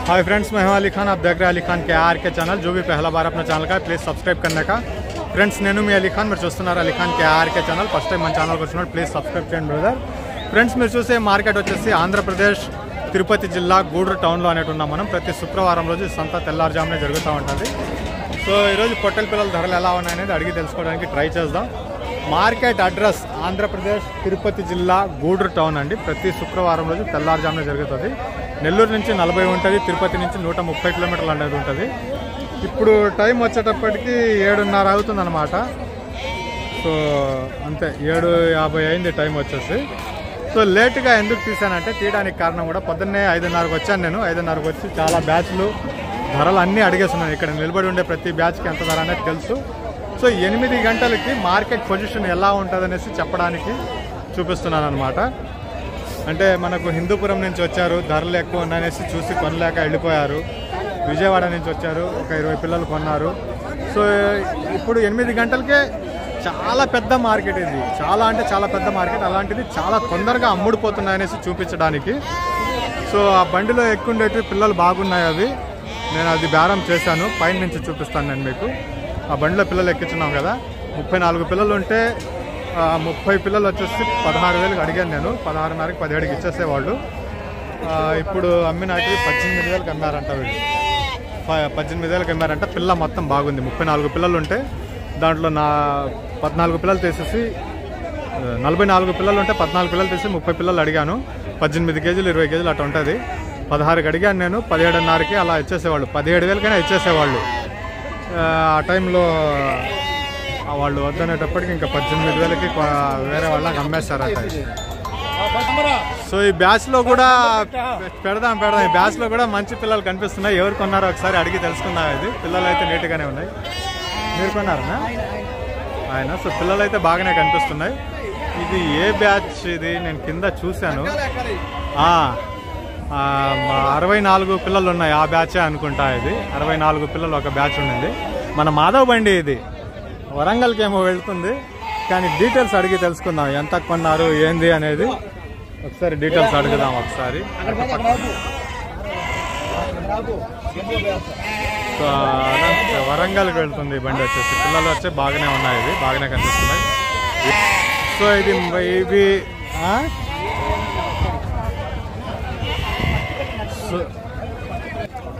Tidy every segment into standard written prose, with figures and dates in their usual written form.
Hi friends, मैं हूं अली खान। आप देख रहे हैं अली खान KR के चैनल। जो भी पहला बार अपना चैनल का है प्लीज़ सब्सक्राइब करने का। फ्रेंड्स నేను మీ అలీ ఖాన్, మీరు చూస్తున్నారు అలీ ఖాన్ KR के ఛానల్। ఫస్ట్ టైం మన ఛానల్కి వచ్చినప్పుడు ప్లీజ్ సబ్స్క్రైబ్ చేయండి బ్రదర్। ఫ్రెండ్స్ మీరు చూసే మార్కెట్ వచ్చేసి ఆంధ్రప్రదేశ్ తిరుపతి జిల్లా గూడూరు టౌన్లో అనేటు ఉన్నాం మనం। ప్రతి శుక్రవారం రోజు సంత తెల్లారుజామునే జరుగుతూ ఉంటుంది। సో ఈరోజు పొట్టెల పిల్లల ధరలు ఎలా ఉన్నాయనేది అడిగి తెలుసుకోవడానికి ట్రై చేద్దాం। మార్కెట్ అడ్రస్ ఆంధ్రప్రదేశ్ తిరుపతి జిల్లా గూడూరు టౌన్ అండి। ప్రతి శుక్రవారం రోజు తెల్లారుజామునే జరుగుతుంది। నెల్లూరు నుంచి 40 ఉంటుంది, తిరుపతి నుంచి 130 కిలోమీటర్లు అనేది ఉంటుంది। ఇప్పుడు టైం వచ్చేటప్పటికి 7:30 అవుతుంది అనమాట। సో అంతే 7:50 అయింది టైం వచ్చేసి। సో లేట్గా ఎందుకు తీసానంటే తీయడానికి కారణం కూడా పొద్దున్నే 5:30కి వచ్చాను నేను। 5:30కి వచ్చి చాలా బ్యాచ్లు ధరలు అన్నీ అడిగేస్తున్నాను। ఇక్కడ నిలబడి ఉండే ప్రతి బ్యాచ్కి ఎంత ధర అనేది తెలుసు। సో 8 గంటలకి మార్కెట్ పొజిషన్ ఎలా ఉంటుందనేసి చెప్పడానికి చూపిస్తున్నాను అనమాట। అంటే మనకు హిందూపురం నుంచి వచ్చారు, ధరలు ఎక్కువ ఉన్నాయనేసి చూసి కొనలేక వెళ్ళిపోయారు। విజయవాడ నుంచి వచ్చారు, ఒక 20 పిల్లలు కొన్నారు। సో ఇప్పుడు 8 గంటలకే చాలా పెద్ద మార్కెట్ ఇది, చాలా అంటే చాలా పెద్ద మార్కెట్। అలాంటిది చాలా తొందరగా అమ్ముడుపోతున్నాయనేసి చూపించడానికి। సో ఆ బండిలో ఎక్కువ ఉండేవి పిల్లలు బాగున్నాయి, అవి నేను అది బేరం చేశాను। పైన నుంచి చూపిస్తాను నేను మీకు। ఆ బండిలో పిల్లలు ఎక్కించున్నాం కదా, 34 పిల్లలు ఉంటే 30 పిల్లలు వచ్చేసి 16,000కి అడిగాను నేను। 16:30కి 17కి ఇచ్చేసేవాళ్ళు। ఇప్పుడు అమ్మినవి 18,000కి అమ్మారంట వీళ్ళు। 18,000కి అమ్మారంట। పిల్ల మొత్తం బాగుంది। 34 పిల్లలు ఉంటే దాంట్లో 14 పిల్లలు తీసేసి 44 పిల్లలు ఉంటే 14 పిల్లలు తీసి 30 పిల్లలు అడిగాను। 18 కేజీలు 20 కేజీలు అట్లా ఉంటుంది। 16కి అడిగాను నేను, 17:30కి అలా ఇచ్చేసేవాళ్ళు। 17,000కైనా ఇచ్చేసేవాళ్ళు। ఆ టైంలో వాళ్ళు వద్దనేటప్పటికి ఇంకా 18,000కి వేరే వాళ్ళకి అమ్మేస్తారట। సో ఈ బ్యాచ్లో కూడా పెడదాం ఈ బ్యాచ్లో కూడా మంచి పిల్లలు కనిపిస్తున్నాయి। ఎవరు కొన్నారో ఒకసారి అడిగి తెలుసుకున్నా। ఇది పిల్లలు అయితే నీట్గానే ఉన్నాయి। మీరు కొన్నారనా ఆయన? సో పిల్లలు అయితే బాగానే కనిపిస్తున్నాయి। ఇది ఏ బ్యాచ్ ఇది నేను కింద చూశాను। 64 పిల్లలు ఉన్నాయి, ఆ బ్యాచే అనుకుంటా ఇది। 64 పిల్లలు ఒక బ్యాచ్ ఉండింది। మన మాధవ్ బండి ఇది, వరంగల్కి ఏమో వెళ్తుంది। కానీ డీటెయిల్స్ అడిగి తెలుసుకుందాం, ఎంత కొన్నారు ఏంది అనేది ఒకసారి డీటెయిల్స్ అడుగుదాం ఒకసారి। సో వరంగల్కి వెళ్తుంది బండి వచ్చేసి। పిల్లలు వచ్చి బాగానే ఉన్నాయి, ఇది బాగానే కనిపిస్తున్నాయి। సో ఇది ఇవి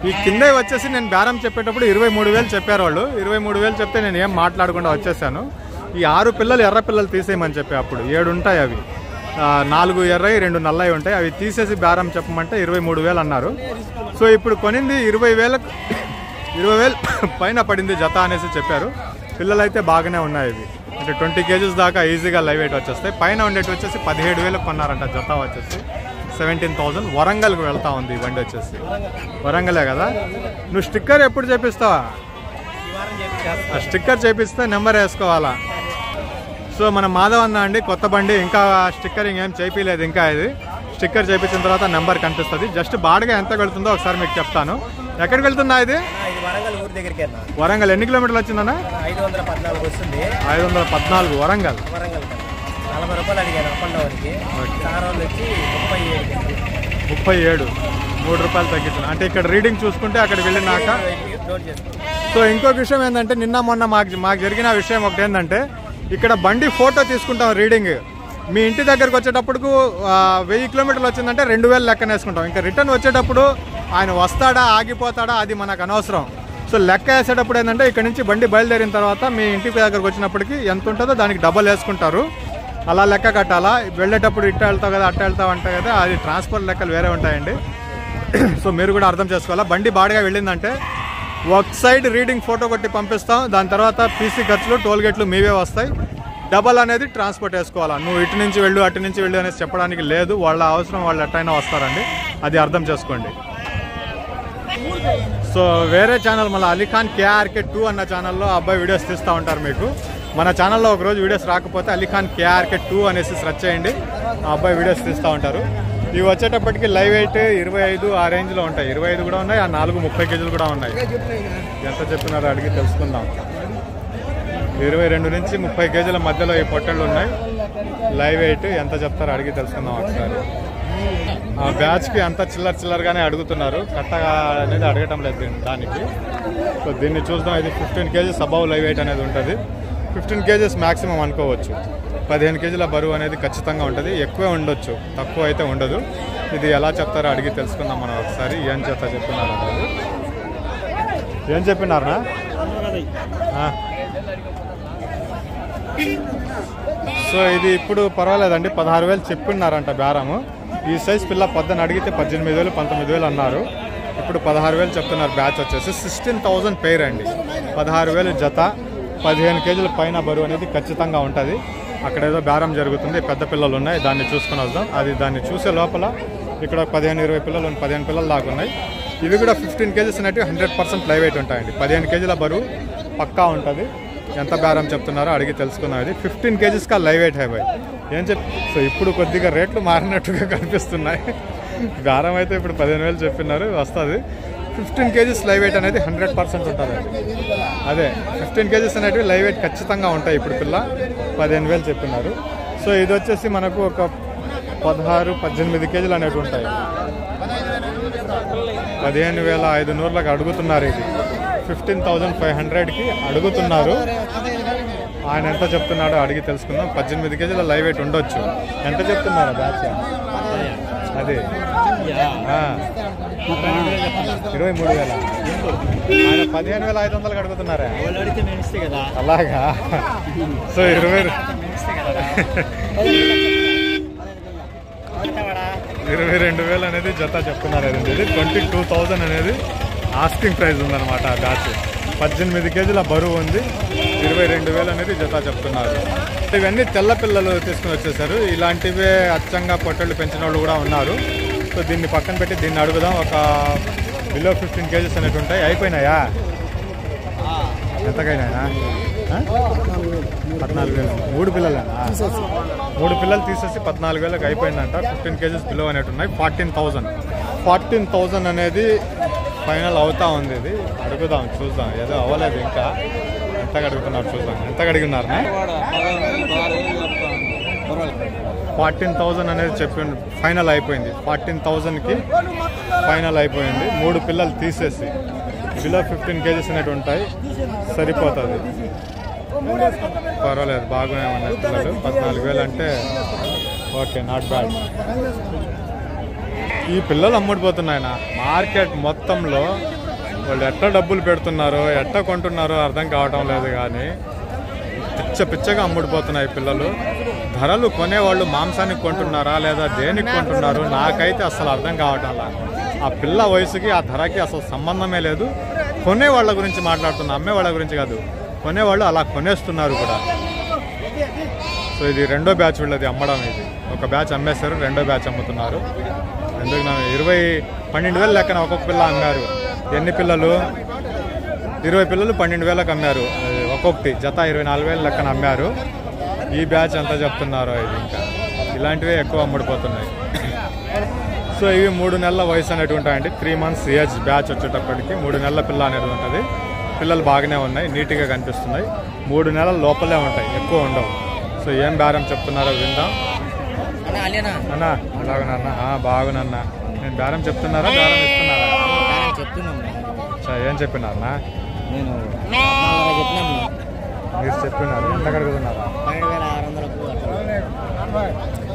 ఈ కింద వచ్చేసి నేను బేరం చెప్పేటప్పుడు 23,000 చెప్పారు వాళ్ళు। 23,000 చెప్తే నేను ఏం మాట్లాడకుండా వచ్చేసాను। ఈ 6 పిల్లలు ఎర్ర పిల్లలు తీసేయమని చెప్పి అప్పుడు 7 ఉంటాయి, అవి 4 ఎర్రవి 2 నల్లవి ఉంటాయి, అవి తీసేసి బేరం చెప్పమంటే 23,000 అన్నారు। సో ఇప్పుడు కొనింది 20,000 పైన పడింది జత అనేసి చెప్పారు। పిల్లలు అయితే బాగానే ఉన్నాయి, ఇవి అంటే 20 కేజీస్ దాకా ఈజీగా లైవ్ వెయిట్ వచ్చేస్తాయి। పైన ఉండేటి వచ్చేసి 17,000 కొన్నారంట జత వచ్చేసి 17,000। వరంగల్కి వెళ్తా ఉంది ఈ బండి వచ్చేసి। వరంగలే కదా? నువ్వు స్టిక్కర్ ఎప్పుడు చేపిస్తావా? ఆ స్టిక్కర్ చేపిస్తే నెంబర్ వేసుకోవాలా। సో మన మాధవ్ అన్న అండి, కొత్త బండి, ఇంకా స్టిక్కరింగ్ ఏం చేయించలేదు ఇంకా। ఇది స్టిక్కర్ చేయించిన తర్వాత నెంబర్ కనిపిస్తుంది। జస్ట్ బాడగా ఎంత వెళ్తుందో ఒకసారి మీకు చెప్తాను। ఎక్కడికి వెళ్తుందా ఇది? వరంగల్ ఎన్ని కిలోమీటర్లు వచ్చిందన్నా? 514 వస్తుంది। 514 వరంగల్। 40 రూపాయలు అడిగాను అప్ అండ్ డౌన్కి, 37 3 రూపాయలు తగ్గించిన అంటే ఇక్కడ రీడింగ్ చూసుకుంటే అక్కడ వెళ్ళినాక। సో ఇంకో విషయం ఏంటంటే నిన్న మొన్న మాకు జరిగిన విషయం ఒకటి ఏంటంటే, ఇక్కడ బండి ఫోటో తీసుకుంటాం రీడింగ్, మీ ఇంటి దగ్గరకు వచ్చేటప్పుడు 1000 కిలోమీటర్లు వచ్చిందంటే 2,000 లెక్కన వేసుకుంటాం। ఇంకా రిటర్న్ వచ్చేటప్పుడు ఆయన వస్తాడా ఆగిపోతాడా అది మనకు అనవసరం। సో లెక్క వేసేటప్పుడు ఏంటంటే ఇక్కడ నుంచి బండి బయలుదేరిన తర్వాత మీ ఇంటి దగ్గరకు వచ్చినప్పటికి ఎంత ఉంటుందో దానికి డబల్ వేసుకుంటారు, అలా లెక్క కట్టాలా। వెళ్ళేటప్పుడు ఇట్ట వెళ్తావు కదా అట్ట వెళ్తావు అంటే కదా, అది ట్రాన్స్పోర్ట్ లెక్కలు వేరే ఉంటాయండి। సో మీరు కూడా అర్థం చేసుకోవాలా। బండి బాడిగా వెళ్ళిందంటే ఒక సైడ్ రీడింగ్ ఫోటో కొట్టి పంపిస్తాం, దాని తర్వాత పీసీ ఖర్చులు టోల్ గేట్లు మీవే వస్తాయి, డబల్ అనేది ట్రాన్స్పోర్ట్ వేసుకోవాలా। నువ్వు ఇటు నుంచి వెళ్ళు అటు నుంచి వెళ్ళు అనేసి చెప్పడానికి లేదు, వాళ్ళ అవసరం వాళ్ళు ఎట్టయినా వస్తారండి, అది అర్థం చేసుకోండి। సో వేరే ఛానల్ మళ్ళీ అలీ ఖాన్ KRK2 అన్న ఛానల్లో అబ్బాయి వీడియోస్ తీస్తూ ఉంటారు మీకు। మన ఛానల్లో ఒకరోజు వీడియోస్ రాకపోతే అలీ ఖాన్ KRK2 అనేసి సెర్చ్ చేయండి, ఆ అబ్బాయి వీడియోస్ తీస్తూ ఉంటారు। ఇవి వచ్చేటప్పటికి లైవ్ వెయిట్ 25 ఆ రేంజ్లో ఉంటాయి, 25 కూడా ఉన్నాయి, ఆ 4 30 కేజీలు కూడా ఉన్నాయి। ఎంత చెప్పినారో అడిగి తెలుసుకుందాం। 22 నుంచి 30 కేజీల మధ్యలో ఈ పొట్టళ్ళు ఉన్నాయి। లైవ్ వెయిట్ ఎంత చెప్తారో అడిగి తెలుసుకుందాం ఒకసారి। ఆ బ్యాచ్కి అంతా చిల్లరగానే అడుగుతున్నారు, కట్టగా అనేది అడగటం లేదు దానికి. సో దీన్ని చూద్దాం. ఇది 15 కేజీస్ అబౌవ్ లైవ్ వెయిట్ అనేది ఉంటుంది. 15 కేజీస్ మ్యాక్సిమం అనుకోవచ్చు. 15 కేజీల బరువు అనేది ఖచ్చితంగా ఉంటుంది. ఎక్కువే ఉండొచ్చు, తక్కువ అయితే ఉండదు. ఇది ఎలా చెప్తారో అడిగి తెలుసుకుందాం మనం ఒకసారి. ఏం చెప్తా చెప్పినారు అనేది. ఏం చెప్పినారా? సో ఇది ఇప్పుడు పర్వాలేదండి, 16,000 చెప్పినారంట బేరము. ఈ సైజ్ పిల్ల పొద్దున అడిగితే 18,000 19,000 అన్నారు. ఇప్పుడు 16,000 చెప్తున్నారు. బ్యాచ్ వచ్చేసి 16,000 పెయిర్ అండి. 16,000 జత. 15 కేజీల పైన బరువు అనేది ఖచ్చితంగా ఉంటుంది. అక్కడ ఏదో బేరం జరుగుతుంది, పెద్ద పిల్లలు ఉన్నాయి, దాన్ని చూసుకొని వద్దాం. అది దాన్ని చూసే లోపల ఇక్కడ 15-20 పిల్లలు 15 పిల్లలు దాకా ఉన్నాయి. ఇవి కూడా 15 కేజీస్ అనేవి 100% లైవ్ వెయిట్ ఉంటాయండి. 15 కేజీల బరువు పక్కా ఉంటుంది. ఎంత బేరం చెప్తున్నారో అడిగి తెలుసుకున్నాం. ఇది 15 కేజీస్కా లైవ్ వెయిట్ హైవై ఏం సో ఇప్పుడు కొద్దిగా రేట్లు మారినట్టుగా కనిపిస్తున్నాయి. బేరం అయితే ఇప్పుడు 15,000 చెప్పినారు, వస్తుంది. 15 కేజీస్ లైవ్ వెయిట్ అనేది 100% ఉంటుంది. అదే 15 కేజీస్ అనేవి లైవ్ వెయిట్ ఖచ్చితంగా ఉంటాయి. ఇప్పుడు పిల్ల 15,000 చెప్పినారు. సో ఇది వచ్చేసి మనకు ఒక 16-18 కేజీలు అనేవి ఉంటాయి. 15,500లకు అడుగుతున్నారు. ఇది 15,500కి అడుగుతున్నారు. ఆయన ఎంత చెప్తున్నాడో అడిగి తెలుసుకుందాం. 18 కేజీల లైవ్ వెయిట్ ఉండొచ్చు. ఎంత చెప్తున్నారు బ్యాచ్? అదే 23,000. ఆయన 15,500కి అడుగుతున్నారా? అలాగా. సో 22,000 అనేది జత చెప్తున్నారు. ఇది 22,000 అనేది ఆస్కింగ్ ప్రైస్ ఉందన్నమాట. ఆ బ్యాచ్ 18 కేజీల బరువు ఉంది. 22,000 అనేది జత చెప్తున్నారు. ఇవన్నీ తెల్ల పిల్లలు తీసుకుని వచ్చేసారు. ఇలాంటివే అచ్చంగా పొట్టళ్ళు పెంచిన వాళ్ళు కూడా ఉన్నారు. సో దీన్ని పక్కన పెట్టి దీన్ని అడుగుదాం. ఒక బిలో 15 కేజీస్ అనేవి ఉంటాయి. అయిపోయినాయా? ఎంతకైనా 14,000. 3 పిల్లలేనా? 3 పిల్లలు తీసేసి 14,000కి అయిపోయిందంట. 15 కేజీస్ బిలో అనేవి ఉన్నాయి. 14,000 అనేది ఫైనల్ అవుతా ఉంది. ఇది అడుగుదాం, చూద్దాం. ఏదో అవ్వలేదు ఇంకా. ఎంతగా అడుగుతున్నారు చూద్దాం. ఎంతగా అడిగినారు? 14,000 అనేది చెప్పి ఫైనల్ అయిపోయింది. 14,000కి ఫైనల్ అయిపోయింది. 3 పిల్లలు తీసేసి బిలో 15 కేజీస్ అనేవి ఉంటాయి. సరిపోతుంది, పర్వాలేదు, బాగానే ఉన్నాయి పిల్లలు. 14,000 అంటే ఓకే, నాట్ బ్యాడ్. ఈ పిల్లలు అమ్ముడిపోతున్నాయన. మార్కెట్ మొత్తంలో వాళ్ళు ఎట్లా డబ్బులు పెడుతున్నారో ఎట్లా కొంటున్నారో అర్థం కావటం లేదు. కానీ పిచ్చగా అమ్ముడిపోతున్నాయి పిల్లలు. ధరలు కొనేవాళ్ళు మాంసానికి కొంటున్నారా లేదా దేనికి కొంటున్నారు నాకైతే అసలు అర్థం కావటంలా. ఆ పిల్ల వయసుకి ఆ ధరకి అసలు సంబంధమే లేదు. కొనేవాళ్ళ గురించి మాట్లాడుతున్నా, అమ్మేవాళ్ళ గురించి కాదు. కొనేవాళ్ళు అలా కొనేస్తున్నారు కూడా. సో ఇది రెండో బ్యాచ్ వీళ్ళది అమ్మడం. ఇది ఒక బ్యాచ్ అమ్మేశారు, రెండో బ్యాచ్ అమ్ముతున్నారు. ఎందుకు 12,000 లెక్కన ఒక్కొక్క పిల్ల అమ్మారు. ఎన్ని పిల్లలు? 20 పిల్లలు 12,000కి అమ్మారు. ఒక్కొక్కటి జత 24,000 లెక్కన అమ్మారు. ఈ బ్యాచ్ ఎంత చెప్తున్నారో ఇది ఇంకా ఇలాంటివే ఎక్కువ అమ్ముడిపోతున్నాయి. సో ఇవి 3 నెలల వయసు అనేవి ఉంటాయండి. 3 months ఏజ్ బ్యాచ్ వచ్చేటప్పటికి 3 నెలల పిల్ల అనేది ఉంటుంది. పిల్లలు బాగానే ఉన్నాయి, నీట్గా కనిపిస్తున్నాయి. 3 నెలల లోపలే ఉంటాయి, ఎక్కువ ఉండవు. సో ఏం బేరం చెప్తున్నారో విందాం. అన్నా అలాగనన్నా? బాగునన్నా. నేను బేరం చెప్తున్నారా బేరం ఇస్తున్నారా? ఏం చెప్పినారన్నా? మీరు చెప్పినారు. ఎంత కడుగుతున్నారా?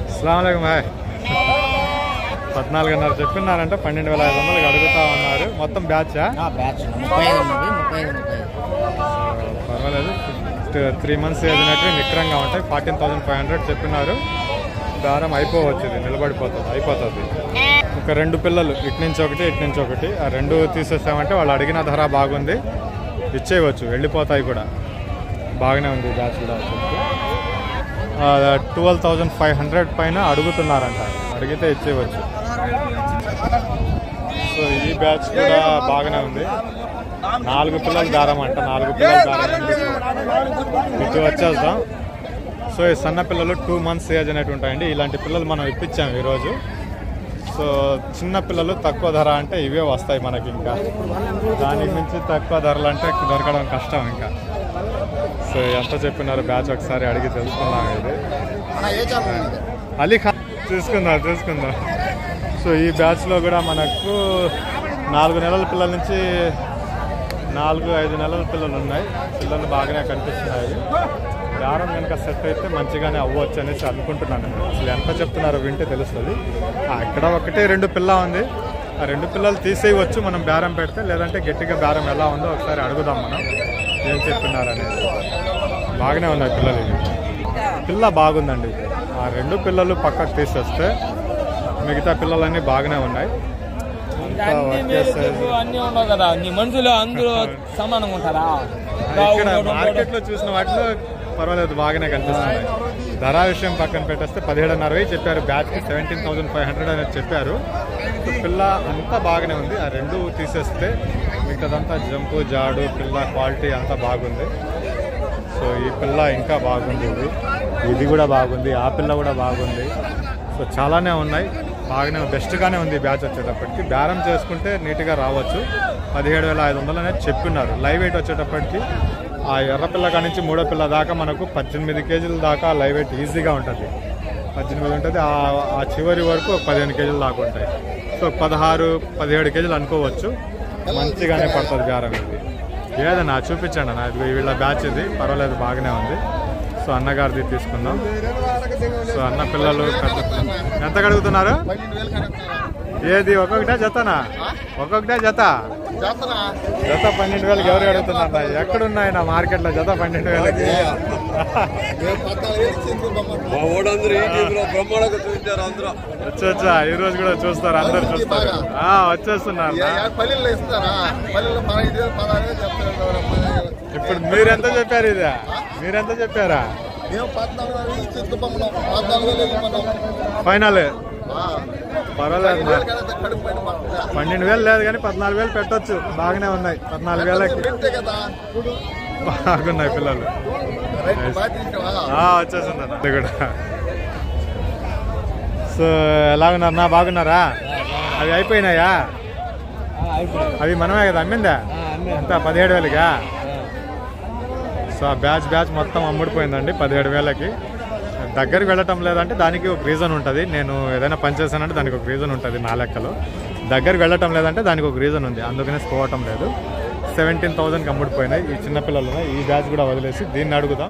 అస్సలాముఅలైకుం భాయ్. 14,500 చెప్పినారంటే 12,500కి అడుగుతా ఉన్నారు. మొత్తం బ్యాచా? పర్వాలేదు. 3 months ఏజ్ అనేటివి నిక్రంగా ఉంటాయి. 14,500 చెప్పినారు. దారం అయిపోవచ్చు, ఇది నిలబడిపోతుంది, అయిపోతుంది. ఒక 2 పిల్లలు ఇటు నుంచి ఒకటి ఇటు నుంచి ఒకటి. ఆ 2 తీసేసామంటే వాళ్ళు అడిగిన ధర బాగుంది, ఇచ్చేయవచ్చు, వెళ్ళిపోతాయి కూడా. బాగానే ఉంది బ్యాచ్ కూడా. 12,500 పైన అడుగుతున్నారంట, అడిగితే ఇచ్చేయవచ్చు. సో ఈ బ్యాచ్ కూడా బాగానే ఉంది. 4 పిల్లల దారం అంట, 4 పిల్లల దారం ఇటు వచ్చేద్దాం. సో ఈ సన్న పిల్లలు 2 months ఏజ్ అనేవి ఉంటాయండి. ఇలాంటి పిల్లలు మనం ఇప్పించాము ఈరోజు. సో చిన్న పిల్లలు తక్కువ ధర అంటే ఇవే వస్తాయి మనకి. ఇంకా దానికి మించి తక్కువ ధరలు అంటే దొరకడం కష్టం ఇంకా. సో ఎంత చెప్పినారు బ్యాచ్ ఒకసారి అడిగి తెలుసుకున్నాం. ఇది అలీఖాన్ తీసుకుందాం. సో ఈ బ్యాచ్లో కూడా మనకు 4 నెలల పిల్లల నుంచి 4-5 నెలల పిల్లలు ఉన్నాయి. పిల్లలు బాగానే కనిపిస్తున్నాయి. దారం కనుక సెట్ అయితే మంచిగానే అవ్వచ్చు అనేసి అనుకుంటున్నాను. అసలు ఎంత చెప్తున్నారో వింటే తెలుస్తుంది. ఇక్కడ 1-2 పిల్ల ఉంది. ఆ 2 పిల్లలు తీసేయవచ్చు మనం బేరం పెడితే, లేదంటే గట్టిగా బేరం ఎలా ఉందో ఒకసారి అడుగుదాం మనం ఏం చెప్తున్నారనేది. బాగానే ఉన్నాయి పిల్లలు. ఇవి పిల్ల బాగుందండి. ఆ 2 పిల్లలు పక్కకు తీసేస్తే మిగతా పిల్లలన్నీ బాగానే ఉన్నాయి. మనుషులు అందరూ సమానంగా ఉంటారా? ఇక్కడ మార్కెట్లో చూసిన వాటిలో పర్వాలేదు, బాగానే కనిపిస్తున్నాయి. ధర విషయం పక్కన పెట్టేస్తే 17,500 చెప్పారు. బ్యాచ్కి 17,500 అనేది చెప్పారు. పిల్ల అంతా బాగానే ఉంది. ఆ 2 తీసేస్తే మిగతాదంతా జంపు జాడు పిల్ల క్వాలిటీ అంతా బాగుంది. సో ఈ పిల్ల ఇంకా బాగుంది. ఇది కూడా బాగుంది. ఆ పిల్ల కూడా బాగుంది. సో చాలానే ఉన్నాయి. బాగానే బెస్ట్గానే ఉంది. బ్యాచ్ వచ్చేటప్పటికి బేరం చేసుకుంటే నీట్గా రావచ్చు. 17,500 అనేది చెప్పున్నారు. లైవ్ వెయిట్ వచ్చేటప్పటికి ఆ ఎర్రపిల్ల కాడి నుంచి 3వ పిల్ల దాకా మనకు 18 కేజీల దాకా లైవ్ వెయిట్ ఈజీగా ఉంటుంది. 18 ఉంటుంది. ఆ చివరి వరకు 15 కేజీలు దాకా ఉంటాయి. సో 16-17 కేజీలు అనుకోవచ్చు. మంచిగానే పడుతుంది బేరం. ఇది ఏదన్నా చూపించండి అన్న. ఇది వీళ్ళ బ్యాచ్. ఇది పర్వాలేదు, బాగానే ఉంది. సో అన్నగారిది తీసుకుందాం. సో అన్న పిల్లలు ఎంత కడుగుతున్నారు? ఏది ఒక్కొక్కటే జతనా? ఒక్కొక్కటే జత 12,000 ఎవరు అడుగుతున్నారు? ఎక్కడున్నాయి నా మార్కెట్లో జత 12,000కి? వచ్చా ఈ రోజు కూడా చూస్తారు, అందరు చూస్తారు. వచ్చేస్తున్నారు. ఇప్పుడు మీరెంత చెప్పారు? ఇది మీరెంత చెప్పారా? ఫైనల్ పర్వాలేదు. 12,000 లేదు కానీ 14,000 పెట్టచ్చు. బాగానే ఉన్నాయి. 14,000కి బాగున్నాయి పిల్లలు. వచ్చేసింది అది కూడా. సో ఎలా ఉన్నారన్నా? బాగున్నారా? అవి అయిపోయినాయా? అవి మనమే కదా అమ్మిందా? ఎంత 17,000గా? సో ఆ బ్యాచ్ మొత్తం అమ్ముడిపోయిందండి 17,000కి. దగ్గరికి వెళ్ళటం లేదంటే దానికి ఒక రీజన్ ఉంటుంది. నేను ఏదైనా పని చేశానంటే దానికి ఒక రీజన్ ఉంటుంది. నా లెక్కలో దగ్గరికి వెళ్ళటం లేదంటే దానికి ఒక రీజన్ ఉంది. అందుకనే పోవటం లేదు. 17,000కి అమ్ముడిపోయినాయి. ఈ చిన్నపిల్లలు ఈ బ్యాచ్ కూడా వదిలేసి దీన్ని అడుగుదాం.